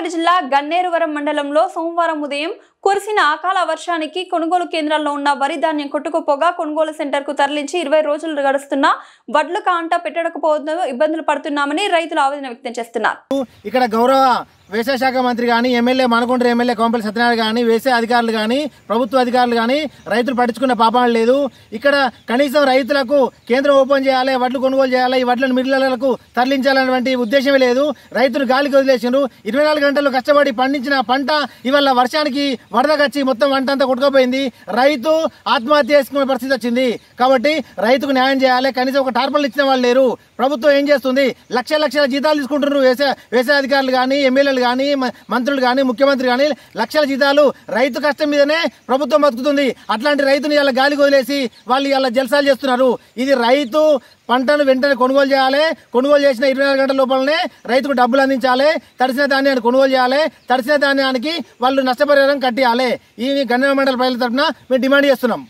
సూర్యాపేట జిల్లా గన్నేరువరం మండలంలో సోమవారం ఉదయం కురిసిన అకాల వర్షానికి కొనుగోలు కేంద్రాల్లో ఉన్న వరి ధాన్యం కొట్టుకుపోగా కొనుగోలు సెంటర్ కు తరలించి 20 రోజులు గడుస్తున్నా వడ్లు కాంట పెట్టకపోవడంతో ఇబ్బందులు పడుతున్నామని రైతులు ఆవేదన వ్యక్తం చేస్తున్నారు. ఇక్కడ గౌరవ వ్యవసాయ శాఖ మంత్రి గాని ఎమ్మెల్యే మనకొండ ఎమ్మెల్యే కోంపల్లి సత్యనారాయణ గాని వ్యవసాయ అధికారులు గాని ప్రభుత్వ అధికారులు గాని రైతులు పట్టించుకున్న పాపాలు లేదు. ఇక్కడ కనీసం రైతులకు కేంద్రం ఓపెన్ చేయాలి, వడ్లు కొనుగోలు చేయాలి, ఈ వడ్లను మిల్లులకు తరలించాలన్నటువంటి ఉద్దేశమే లేదు. రైతులు గాలికి వదిలేసిండ్రు. 24 గంటలు కష్టపడి పండించిన పంట ఇవాళ వర్షానికి వరదకొచ్చి మొత్తం వంట అంతా కొట్టుకుపోయింది. రైతు ఆత్మహత్య చేసుకునే పరిస్థితి వచ్చింది. కాబట్టి రైతుకు న్యాయం చేయాలి. కనీసం ఒక టార్పల్ ఇచ్చిన వాళ్ళు లేరు. ప్రభుత్వం ఏం చేస్తుంది? లక్షల జీతాలు తీసుకుంటున్నారు. వ్యవసాయ అధికారులు గాని ఎమ్మెల్యేలు గాని మంత్రులు గాని ముఖ్యమంత్రి గాని లక్షల జీతాలు. రైతు కష్టం మీదనే ప్రభుత్వం బతుకుతుంది. అట్లాంటి రైతుని ఇలా గాలికి వదిలేసి వాళ్ళు ఇలా జల్సాలు చేస్తున్నారు. ఇది రైతు పంటను వెంటనే కొనుగోలు చేయాలి. కొనుగోలు చేసిన 24 గంటల లోపలనే రైతుకు డబ్బులు అందించాలి. తడిసిన ధాన్యాన్ని కొనుగోలు చేయాలి. తడిసిన ధాన్యానికి వాళ్ళు నష్టపరిహారం కట్టియాలి. ఈ గన్నేరు మండల ప్రజల తరఫున మేము డిమాండ్ చేస్తున్నాం.